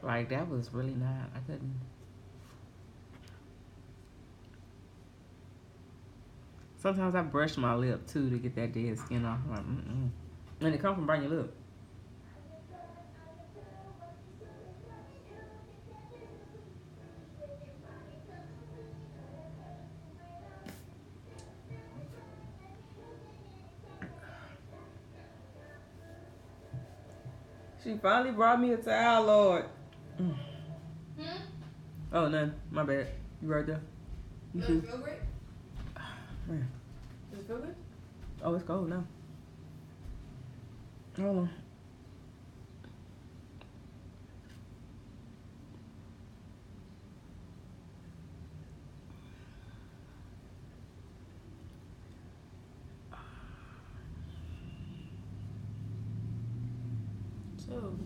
Like, that was really not, I couldn't. Sometimes I brush my lip too to get that dead skin off. I'm like, mm-mm. And it comes from burning your lip. She finally brought me a towel, Lord. Mm. Oh, none. My bad. You right there. You Does too. it feel great? Man. Does it feel good? Oh, it's cold now. Hold on. So.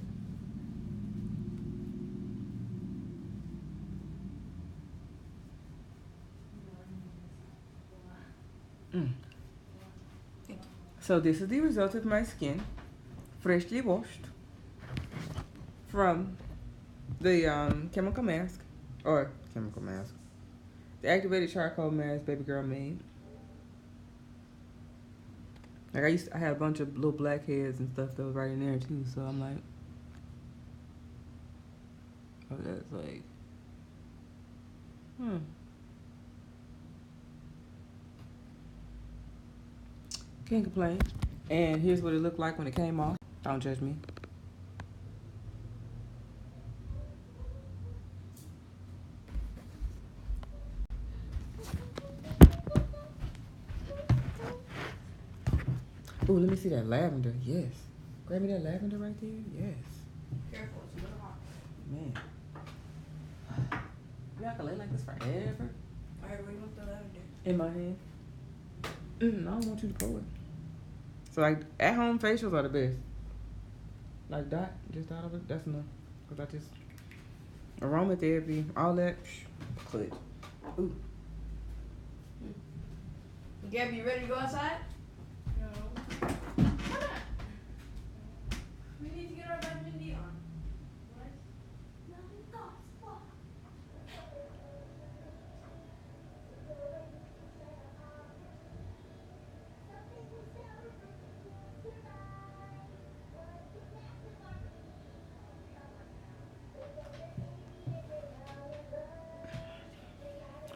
Mm. So this is the result of my skin, freshly washed from the chemical mask, the activated charcoal mask baby girl made. Like I had a bunch of little blackheads and stuff that was right in there too. So I'm like, oh, that's like, can't complain. And here's what it looked like when it came off. Don't judge me. Ooh, let me see that lavender. Yes. Grab me that lavender right there. Yes. Careful, it's a little hot. Man. Y'all can lay like this forever. Alright, where you want the lavender? In my hand. I don't want you to pour it. So like at home facials are the best. Like just dot over. That's enough. Cause I just aromatherapy, all that. Click. Ooh. Gabby, you ready to go outside? No. Why not? We need to get our vitamin D on. What?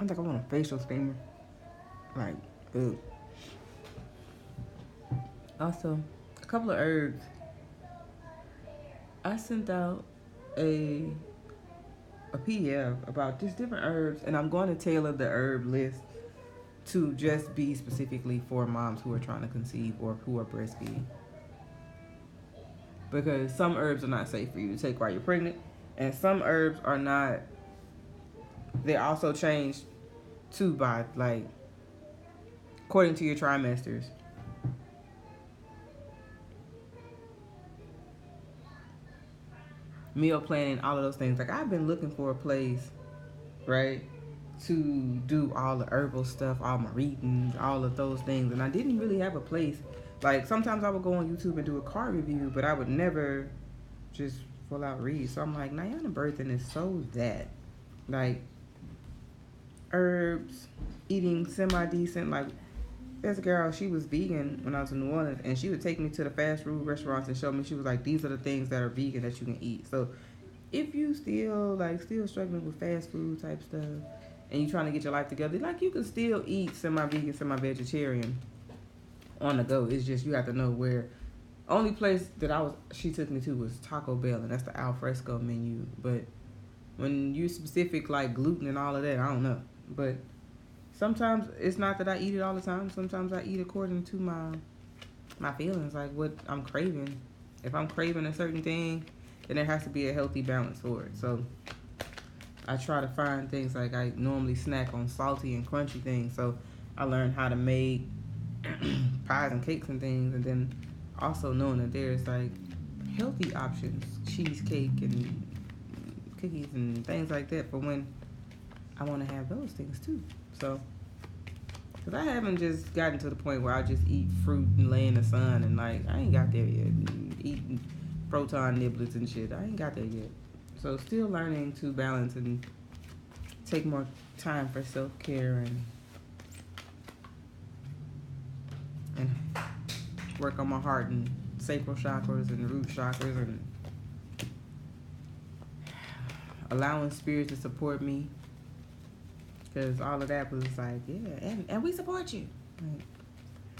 I think I want a facial steamer. Like, ooh. Also, a couple of herbs. I sent out a PDF about just different herbs, and I'm going to tailor the herb list to just be specifically for moms who are trying to conceive or who are breastfeeding. Because some herbs are not safe for you to take while you're pregnant, and some herbs are not. They're also changed too by, like, according to your trimesters. Meal planning, all of those things. Like, I've been looking for a place, right, to do all the herbal stuff, all my reading, all of those things, and I didn't really have a place. Like, sometimes I would go on YouTube and do a card review, but I would never just full out read. So I'm like, Nyana birthing is so that, like, herbs, eating semi-decent. Like, there's a girl, she was vegan when I was in New Orleans, and she would take me to the fast food restaurants and show me, she was like, these are the things that are vegan that you can eat. So if you still struggling with fast food type stuff and you trying to get your life together, like, you can still eat semi-vegan, semi-vegetarian on the go. It's just you have to know where. Only place that she took me to was Taco Bell, and that's the al fresco menu. But when you specific like gluten and all of that, I don't know. But sometimes it's not that I eat it all the time. Sometimes I eat according to my feelings, like what I'm craving. If I'm craving a certain thing, then there has to be a healthy balance for it. So I try to find things. Like, I normally snack on salty and crunchy things, so I learned how to make pies and cakes and things, and then also knowing that there's like healthy options, cheesecake and cookies and things like that for when I want to have those things too. So, because I haven't just gotten to the point where I just eat fruit and lay in the sun, and like, I ain't got there yet. Eating proton niblets and shit, I ain't got there yet. So still learning to balance and take more time for self-care and work on my heart and sacral chakras and root chakras and allowing spirit to support me, because all of that was like, yeah, and we support you. Like,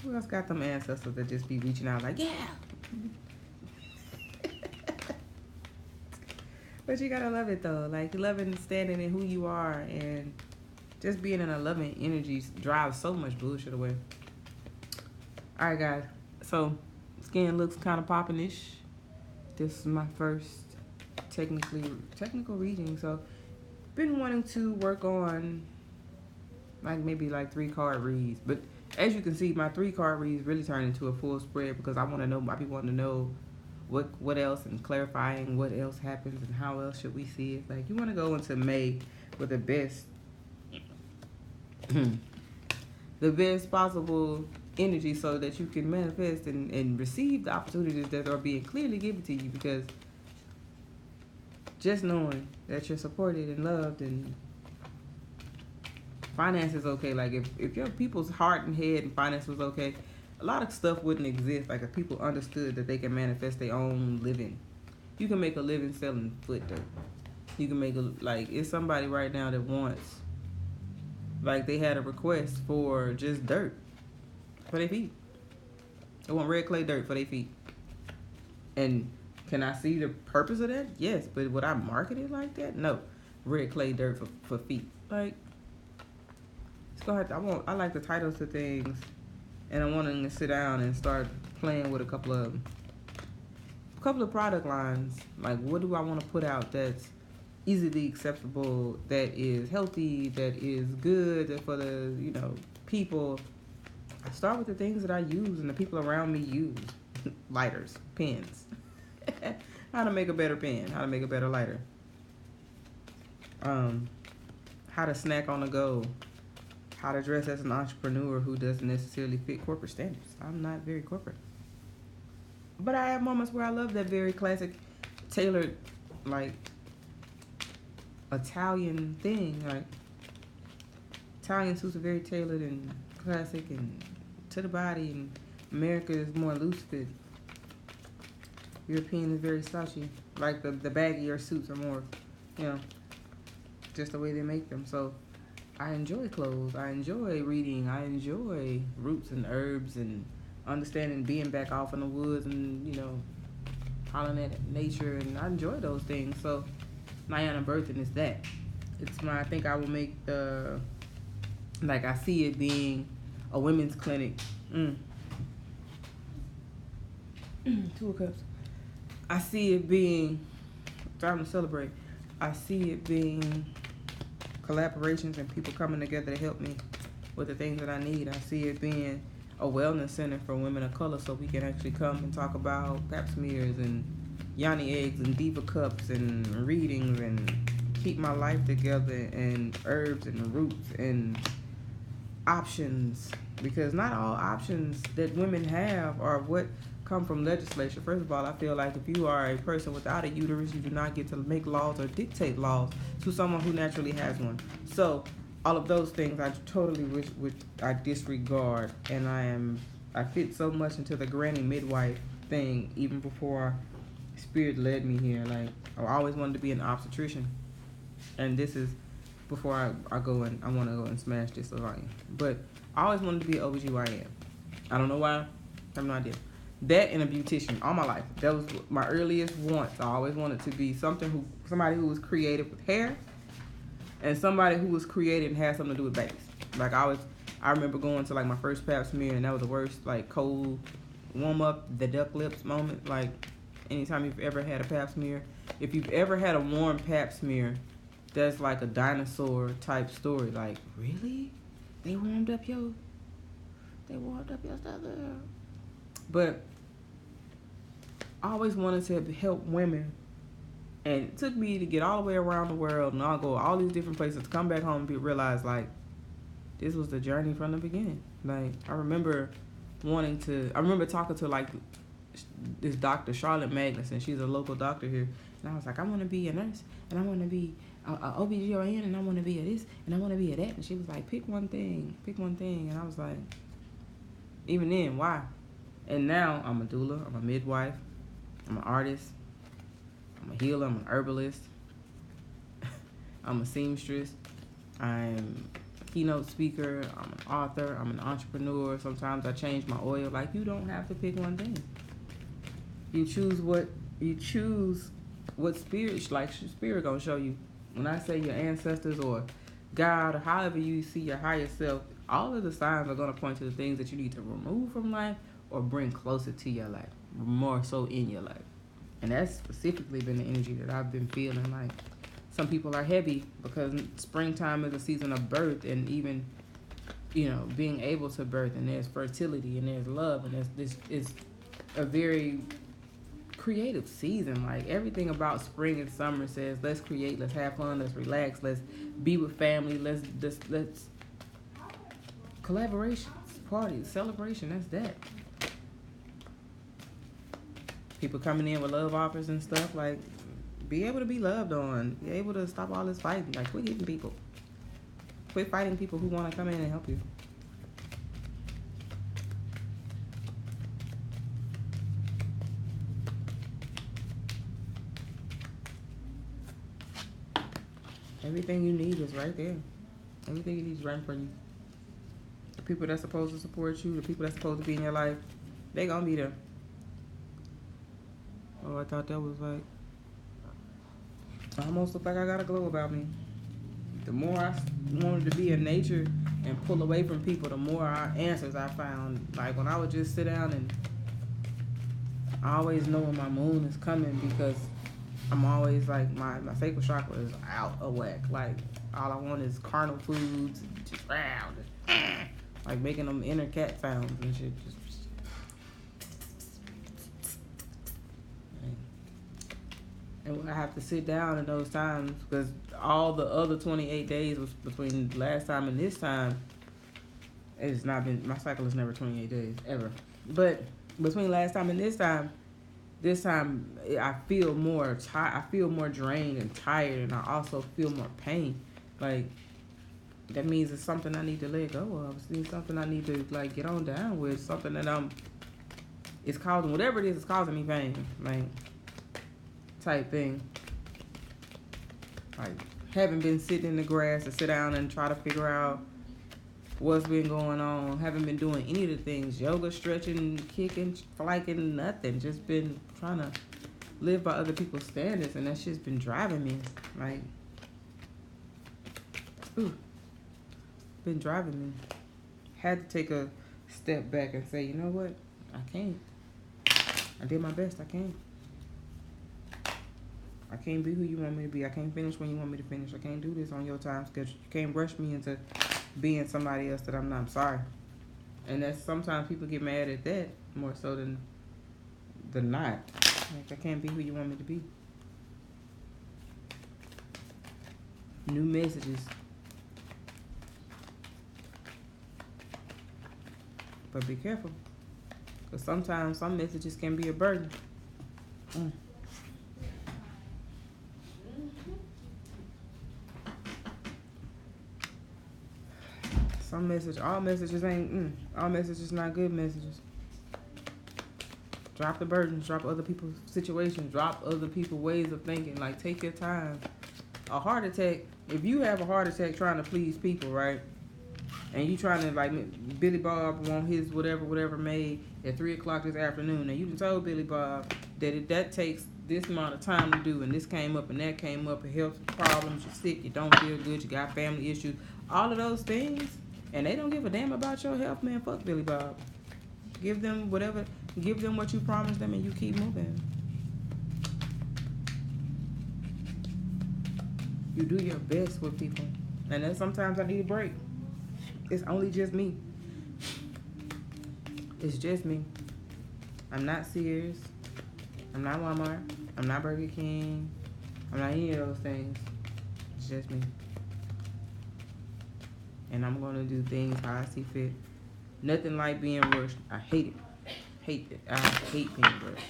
who else got them ancestors that just be reaching out like, yeah? But you gotta love it though, like loving standing in who you are and just being in a loving energy drives so much bullshit away. All right, guys. So skin looks kind of popping-ish. This is my first technical reading, so been wanting to work on maybe 3 card reads, but as you can see, my 3 card reads really turned into a full spread because I want to know. I be wanting to know what else and clarifying what else happens and how else should we see it. Like, you want to go into May with the best the best possible energy so that you can manifest and receive the opportunities that are being clearly given to you, because just knowing that you're supported and loved and finance is okay. Like, if your people's heart and head and finance was okay, a lot of stuff wouldn't exist. Like, if people understood that they can manifest their own living. You can make a living selling foot dirt. You can make it's somebody right now that wants, they had a request for just dirt for their feet. They want red clay dirt for their feet. And can I see the purpose of that? Yes, but would I market it like that? No. Red clay dirt for feet. Like, it's gonna have to, I like the titles to things, and I'm wanting to sit down and start playing with a couple of product lines. Like, what do I want to put out that's easily acceptable, that is healthy, that is good for the people. I start with the things that I use and the people around me use. Lighters, pens. How to make a better pen, how to make a better lighter. How to snack on the go. How to dress as an entrepreneur who doesn't necessarily fit corporate standards. I'm not very corporate. But I have moments where I love that very classic, tailored, Italian thing. Like, Italian suits are very tailored and classic and to the body, and America is more loose fit. European is very slouchy. Like, the baggier suits are more, just the way they make them. So I enjoy clothes. I enjoy reading. I enjoy roots and herbs and understanding being back off in the woods and, hollering at nature. And I enjoy those things. So Niana Birthing is that. I think I will make I see it being a women's clinic. 2 of Cups. I see it being time to celebrate. I see it being collaborations and people coming together to help me with the things that I need. I see it being a wellness center for women of color, so we can actually come and talk about pap smears and Yanni eggs and diva cups and readings and keep my life together and herbs and roots and options, because not all options that women have are what come from legislation. First of all, I feel like if you are a person without a uterus, you do not get to make laws or dictate laws to someone who naturally has one. So all of those things I totally I disregard, and I fit so much into the granny midwife thing even before spirit led me here. Like, I always wanted to be an obstetrician, and this is before I go and I want to go and smash this OBGYN. But I always wanted to be an OBGYN. I don't know why. I have no idea. That and a beautician all my life. That was my earliest wants. I always wanted to be somebody who was creative with hair, and somebody who was creative and had something to do with babies. Like, I remember going to my first pap smear, and that was the worst cold warm up, the duck lips moment. Like, anytime you've ever had a pap smear, if you've ever had a warm pap smear, that's like a dinosaur type story. Like, really? They warmed up your stuff there. But I always wanted to help women, and it took me to get all the way around the world, and I'll go all these different places to come back home and realize this was the journey from the beginning. I remember talking to this Dr. Charlotte Magnus, and she's a local doctor here. And I was like, I want to be a nurse, and I want to be a OBGYN, and I want to be a this, and I want to be a that. And she was like, pick one thing. And I was like, even then, why? And now I'm a doula, I'm a midwife, I'm an artist, I'm a healer, I'm an herbalist, I'm a seamstress, I'm a keynote speaker, I'm an author, I'm an entrepreneur. Sometimes I change my oil. Like, you don't have to pick one thing. You choose what spirit gonna show you. When I say your ancestors or God or however you see your higher self, all of the signs are gonna point to the things that you need to remove from life or bring closer to your life, more so in your life. And that's specifically been the energy that I've been feeling. Like, some people are heavy because springtime is a season of birth, and even, being able to birth, and there's fertility, and there's love, and this is a very creative season. Like, everything about spring and summer says, let's create, let's have fun, let's relax, let's be with family, let's collaborations, parties, celebration. That's that. People coming in with love offers and stuff. Like, be able to be loved on. Be able to stop all this fighting. Like, quit hitting people. Quit fighting people who want to come in and help you. Everything you need is right there. Everything you need is right in front of you. The people that's supposed to support you, the people that's supposed to be in your life, they gonna be there. Oh, I thought that was like, I almost look like I got a glow about me. The more I wanted to be in nature and pull away from people, the more answers I found. Like, when I would just sit down, and I always know when my moon is coming, because I'm always like, my sacral chakra is out of whack. Like, all I want is carnal foods, just round, like making them inner cat sounds and shit. And I have to sit down in those times, because all the other 28 days was between last time and this time. It's not been, my cycle is never 28 days, ever. But between last time and this time I feel more I feel more drained and tired, and I also feel more pain. Like, that means it's something I need to let go of. It's something I need to, like, get on down with. Something that it's causing, whatever it is, it's causing me pain. Like, type thing. Like, haven't been sitting in the grass to sit down and try to figure out what's been going on. Haven't been doing any of the things. Yoga, stretching, kicking, fliking, nothing. Just been trying to live by other people's standards, and that shit's been driving me. Like, been driving me. Had to take a step back and say, you know what? I can't. I did my best. I can't. I can't be who you want me to be. I can't finish when you want me to finish. I can't do this on your time schedule. You can't rush me into being somebody else that I'm not. I'm sorry. And that's, sometimes people get mad at that more so than not. Like, I can't be who you want me to be. New messages. But be careful. Because sometimes some messages can be a burden. All messages ain't, all messages not good messages. Drop the burdens, drop other people's situations, drop other people's ways of thinking. Like, take your time. A heart attack, if you have a heart attack trying to please people, right? And you trying to, like, Billy Bob want his whatever made at 3 o'clock this afternoon, and you done told Billy Bob that that takes this amount of time to do, and this came up and that came up, and health problems, you're sick, you don't feel good, you got family issues, all of those things, and they don't give a damn about your health, man. Fuck Billy Bob. Give them what you promised them, and you keep moving. You do your best with people, and then sometimes I need a break. It's only just me. It's just me. I'm not Sears. I'm not Walmart. I'm not Burger King. I'm not any of those things. It's just me. And I'm going to do things how I see fit. Nothing like being rushed. I hate it. Hate it. I hate paintbrush.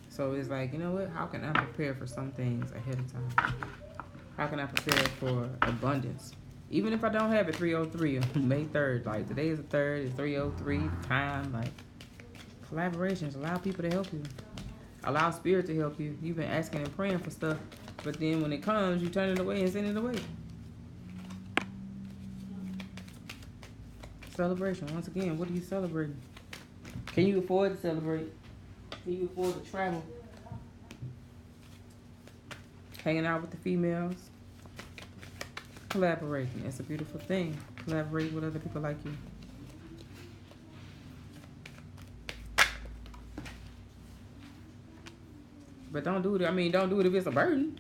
So it's like, you know what? How can I prepare for some things ahead of time? How can I prepare for abundance? Even if I don't have it 303 on May 3rd, like today is the 3rd, it's 303, the time, like collaborations, allow people to help you. Allow spirit to help you. You've been asking and praying for stuff, but then when it comes, you turn it away and send it away. Celebration. Once again, what are you celebrating? Can you afford to celebrate? Can you afford to travel? Hanging out with the females. Collaborating. It's a beautiful thing. Collaborate with other people like you. But don't do it. I mean, don't do it if it's a burden.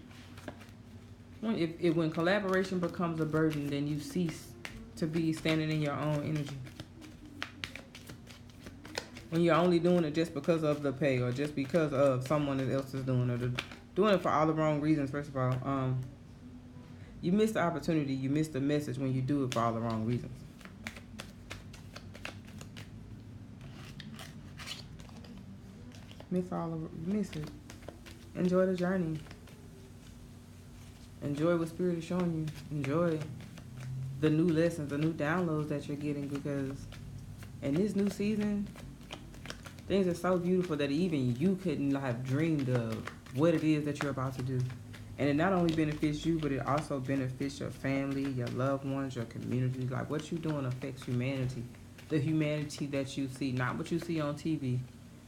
When collaboration becomes a burden, then you cease to be standing in your own energy. When you're only doing it just because of the pay or just because of someone else is doing it, or doing it for all the wrong reasons. First of all, you miss the opportunity. You miss the message when you do it for all the wrong reasons. Miss it. Enjoy the journey. Enjoy what Spirit is showing you. Enjoy the new lessons, the new downloads that you're getting, because in this new season, things are so beautiful that even you couldn't have dreamed of what it is that you're about to do. And it not only benefits you, but it also benefits your family, your loved ones, your community. Like, what you're doing affects humanity. The humanity that you see, not what you see on TV,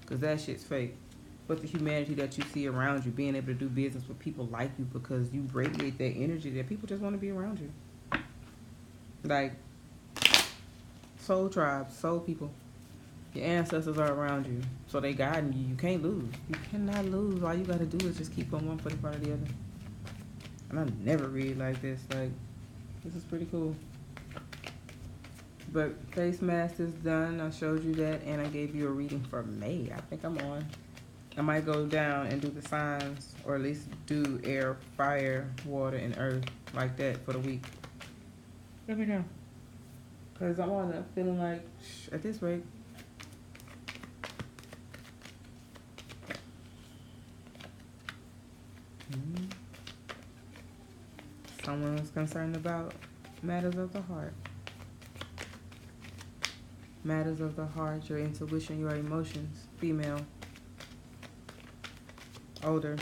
because that shit's fake. But the humanity that you see around you, being able to do business with people like you because you radiate that energy that people just want to be around you. Like, soul tribes, soul people. Your ancestors are around you, so they guiding you. You can't lose. You cannot lose. All you got to do is just keep on one foot in front of the other. And I never read like this. Like, this is pretty cool. But face mask is done. I showed you that, and I gave you a reading for May. I think I'm on. I might go down and do the signs, or at least do air, fire, water, and earth like that for the week. Let me know. Because I'm on feeling like, at this rate, someone is concerned about matters of the heart. Matters of the heart, your intuition, your emotions. Female. Older.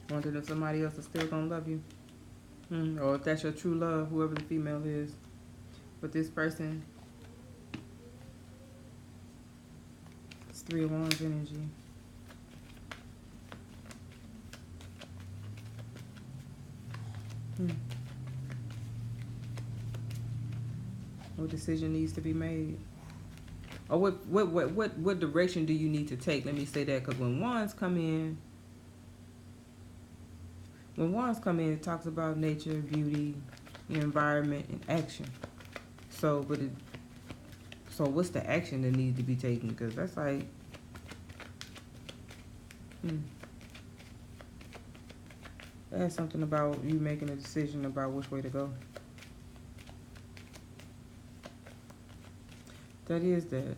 Wondering if somebody else is still gonna love you. Or if that's your true love, whoever the female is. But this person, it's 3 of Wands energy. What decision needs to be made? Or what direction do you need to take? Let me say that, because when wands come in, it talks about nature, beauty, environment, and action. So what's the action that needs to be taken? Because that's like, that's something about you making a decision about which way to go. That is that.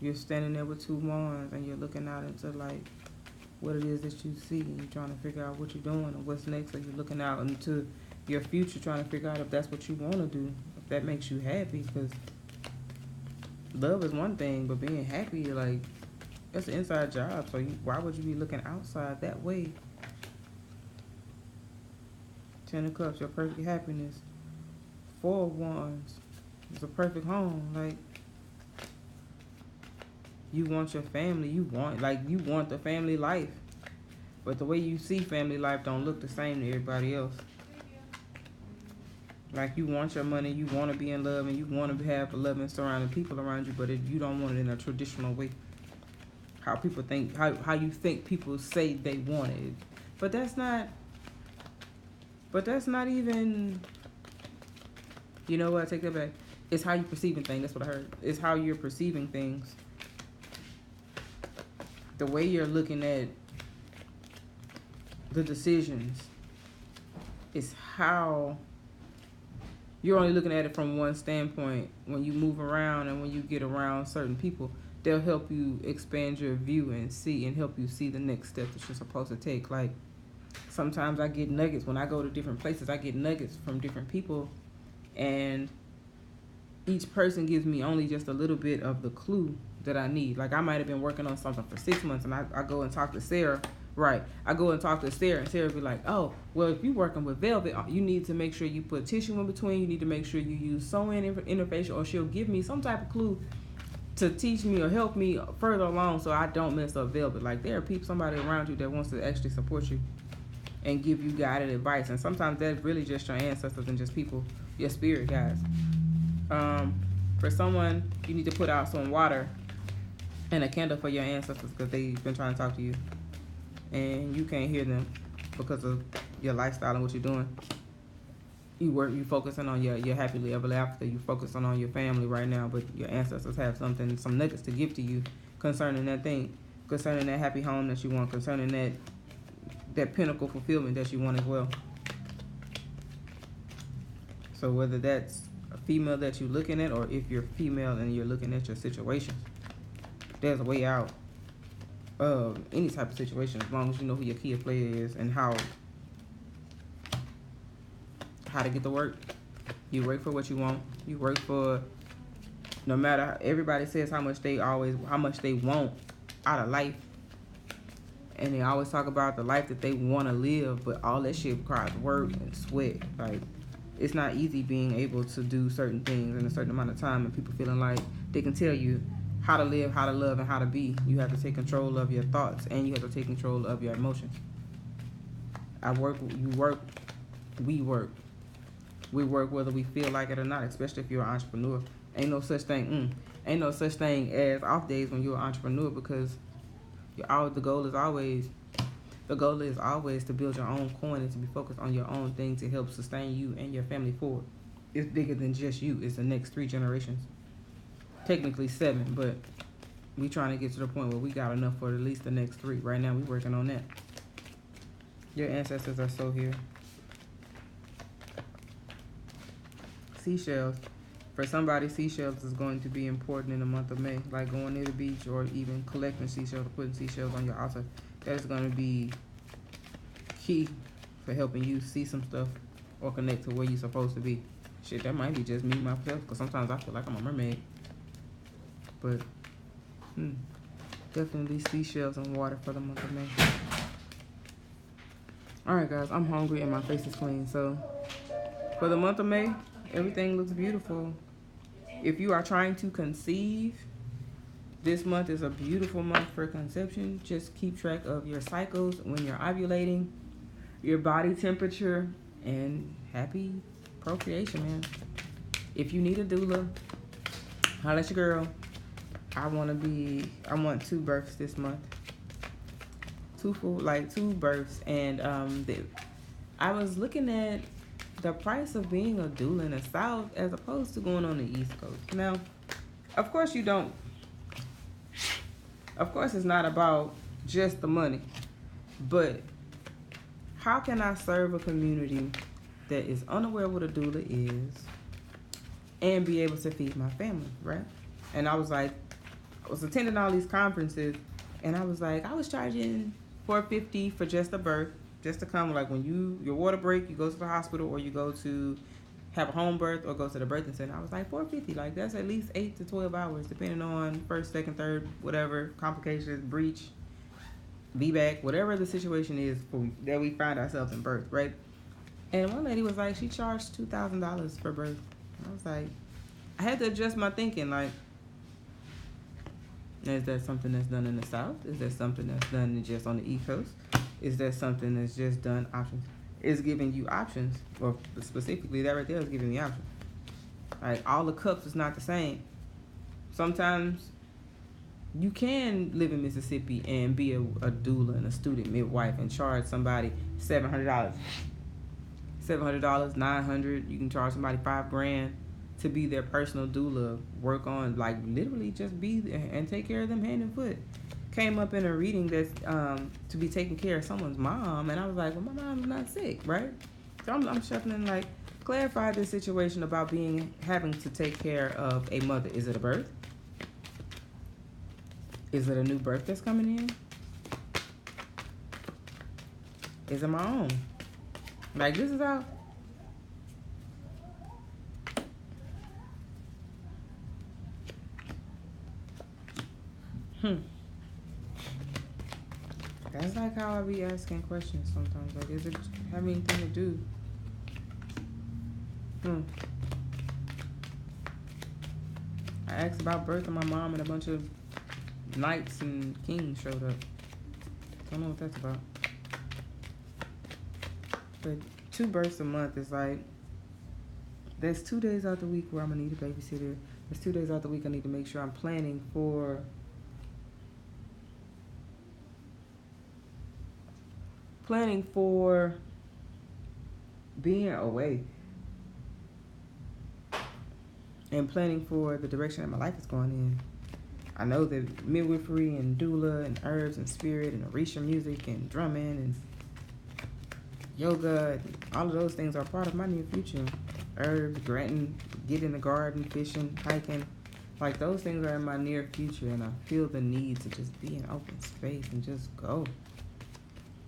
You're standing there with 2 wands and you're looking out into like what it is that you see, and you're trying to figure out what you're doing and what's next. Or you're looking out into your future, trying to figure out if that's what you want to do, if that makes you happy. Because love is one thing, but being happy, like, that's an inside job. So why would you be looking outside that way? 10 of Cups, your perfect happiness. 4 of Wands, it's a perfect home. Like, you want your family, you want the family life. But the way you see family life don't look the same to everybody else. Like, you want your money, you want to be in love, and you want to have loving surrounding people around you, but you don't want it in a traditional way. How people think, how you think people say they want it. But that's not even, you know what, I take that back. It's how you perceiving things, that's what I heard. It's how you're perceiving things. The way you're looking at the decisions is how you're only looking at it from one standpoint. When you move around and when you get around certain people, they'll help you expand your view and see and help you see the next step that you're supposed to take. Like, sometimes I get nuggets when I go to different places. I get nuggets from different people, and each person gives me only just a little bit of the clue that I need. Like, I might have been working on something for 6 months, and I go and talk to Sarah. Right. I go and talk to Sarah, and Sarah be like, oh, well, if you're working with velvet, you need to make sure you put tissue in between. You need to make sure you use sewing interface, or she'll give me some type of clue to teach me or help me further along so I don't mess up velvet. Like, there are people, somebody around you that wants to actually support you and give you guided advice. And sometimes that's really just your ancestors and just people, your spirit guides. For someone, you need to put out some water and a candle for your ancestors because they've been trying to talk to you. And you can't hear them because of your lifestyle and what you're doing. You focusing on your happily ever after. You focusing on your family right now, but your ancestors have some nuggets to give to you concerning that thing, concerning that happy home that you want, concerning that pinnacle fulfillment that you want as well. So whether that's a female that you're looking at, or if you're female and you're looking at your situation, there's a way out of any type of situation as long as you know who your key player is and how to get to work. You work for what you want. You work for, no matter, everybody says how much they want out of life, and they always talk about the life that they want to live, but all that shit requires work and sweat. Like, it's not easy being able to do certain things in a certain amount of time, and people feeling like they can tell you how to live, how to love, and how to be. You have to take control of your thoughts, and you have to take control of your emotions. I work, you work, we work. We work whether we feel like it or not, especially if you're an entrepreneur. Ain't no such thing as off days when you're an entrepreneur, because the goal is always to build your own coin and to be focused on your own thing to help sustain you and your family forward. It's bigger than just you. It's the next 3 generations. Technically 7, but we trying to get to the point where we got enough for at least the next 3. Right now, we working on that. Your ancestors are so here. Seashells. For somebody, seashells is going to be important in the month of May. Like going near the beach or even collecting seashells or putting seashells on your altar. That is going to be key for helping you see some stuff or connect to where you're supposed to be. Shit, that might be just me myself, because sometimes I feel like I'm a mermaid. But definitely seashells and water for the month of May. Alright guys, I'm hungry and my face is clean. So for the month of May, everything looks beautiful. If you are trying to conceive, this month is a beautiful month for conception. Just keep track of your cycles when you're ovulating, your body temperature, and happy procreation, man. If you need a doula, holla at your girl. I want 2 births this month. 2 births. And I was looking at the price of being a doula in the South as opposed to going on the East Coast. Now, of course it's not about just the money, but how can I serve a community that is unaware what a doula is and be able to feed my family, right? And I was attending all these conferences, and I was charging $450 for just a birth, just to come, like when your water break, you go to the hospital, or you go to have a home birth, or go to the birthing center. I was like, $450, like that's at least 8 to 12 hours, depending on first, second, third, whatever, complications, breach, VBAC, whatever the situation is that we find ourselves in birth, right? And one lady was like, she charged $2,000 for birth. I was like, I had to adjust my thinking, like, is that something that's done in the South? Is that something that's done just on the East Coast? Is that something that's just done options? It's giving you options, or specifically that right there is giving me options. Like, all the cups is not the same. Sometimes you can live in Mississippi and be a doula and a student midwife and charge somebody $700. $700, $900. You can charge somebody $5,000 to be their personal doula, work on, like, literally just be there and take care of them hand and foot. Came up in a reading that's to be taking care of someone's mom, and I was like, well, my mom's not sick, right? So I'm shuffling like, Clarify this situation about having to take care of a mother. Is it a birth? Is it a new birth that's coming in? Is it my own? Like, this is how. That's like how I be asking questions sometimes. Like, is it have anything to do? I asked about birth of my mom and a bunch of knights and kings showed up. Don't know what that's about. But 2 births a month is like, there's 2 days out the week where I'm gonna need a babysitter. There's 2 days out the week I need to make sure I'm planning for being away and planning for the direction that my life is going in. I know that midwifery and doula and herbs and spirit and Orisha music and drumming and yoga, and all of those things are part of my near future. Herbs, getting in the garden, fishing, hiking, like those things are in my near future, and I feel the need to just be in open space and just go.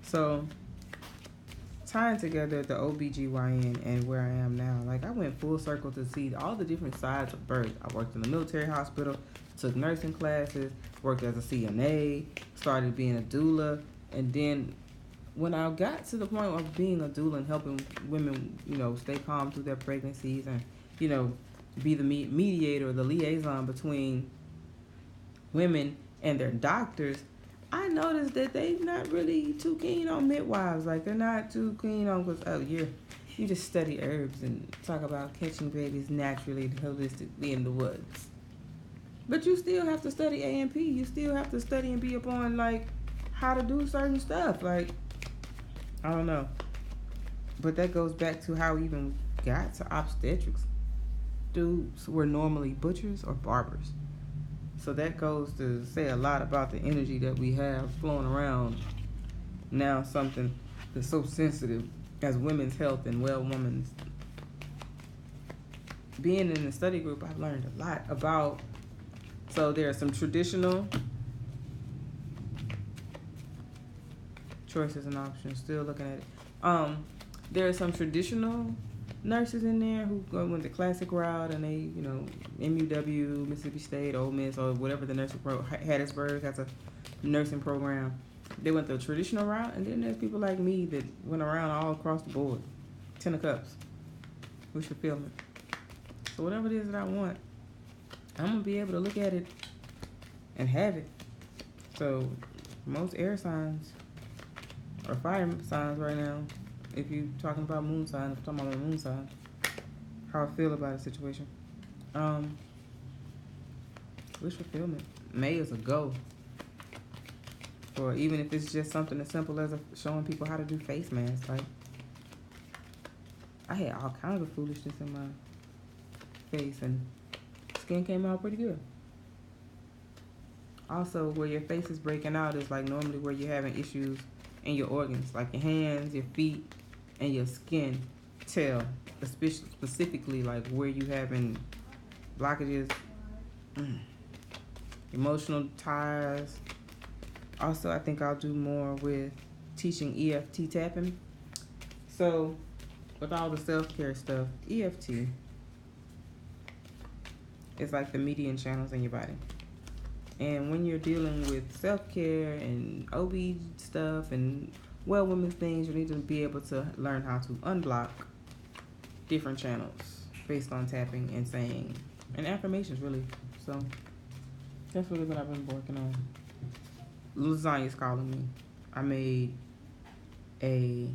So tying together the OBGYN and where I am now, like I went full circle to see all the different sides of birth. I worked in the military hospital, took nursing classes, worked as a CNA, started being a doula, and then when I got to the point of being a doula and helping women, stay calm through their pregnancies and, be the mediator or the liaison between women and their doctors, I noticed that they're not really too keen on midwives. Like, they're not too keen on, because, you just study herbs and talk about catching babies naturally and holistically in the woods. But you still have to study A&P. You still have to study and be upon, like, how to do certain stuff. Like, I don't know. But that goes back to how we even got to obstetrics. Dudes were normally butchers or barbers. So that goes to say a lot about the energy that we have flowing around now, something that's so sensitive as women's health and women's. Being in the study group, I've learned a lot about, so there are some traditional choices and options, still looking at it. There are some traditional nurses in there who went the classic route, and they, MUW, Mississippi State, Ole Miss, or whatever the nursing Hattiesburg has a nursing program. They went the traditional route, and then there's people like me that went around all across the board. 10 of Cups, wish fulfillment. So whatever it is that I want, I'm gonna be able to look at it and have it. So most air signs or fire signs right now, if you're talking about moon sign, if I'm talking about my moon sign, how I feel about a situation. Wish fulfillment. May is a go. Or even if it's just something as simple as showing people how to do face masks. Like, I had all kinds of foolishness in my face, and skin came out pretty good. Also, where your face is breaking out is like normally where you're having issues in your organs, like your hands, your feet, and your skin tell, specifically like where you having blockages, emotional ties. Also, I think I'll do more with teaching EFT tapping. So with all the self-care stuff, EFT is like the median channels in your body. And when you're dealing with self-care and OB stuff and women's things, you need to be able to learn how to unblock different channels based on tapping and saying and affirmations, really. So that's really what I've been working on. Lasagna's calling me. I made a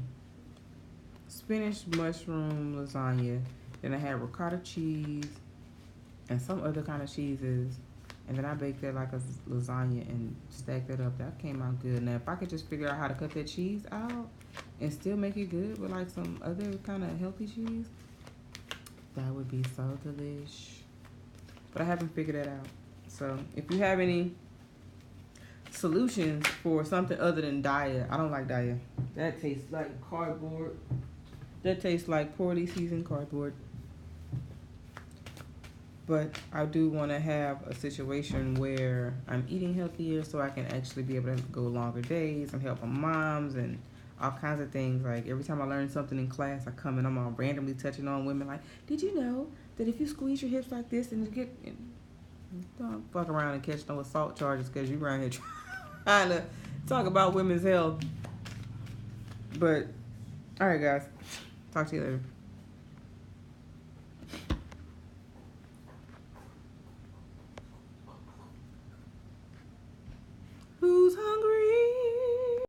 spinach mushroom lasagna. Then I had ricotta cheese and some other kind of cheeses. And then I baked that like a lasagna and stacked it up. That came out good. Now, if I could just figure out how to cut that cheese out and still make it good with like some other kind of healthy cheese, that would be so delish. But I haven't figured that out. So if you have any solutions for something other than Daya, I don't like Daya. That tastes like cardboard. that tastes like poorly seasoned cardboard. But I do want to have a situation where I'm eating healthier so I can actually be able to go longer days and help my moms and all kinds of things. Like every time I learn something in class, I come and I'm all randomly touching on women like, did you know that if you squeeze your hips like this and you get, don't fuck around and catch no assault charges because you around here trying to talk about women's health. But, alright guys, talk to you later.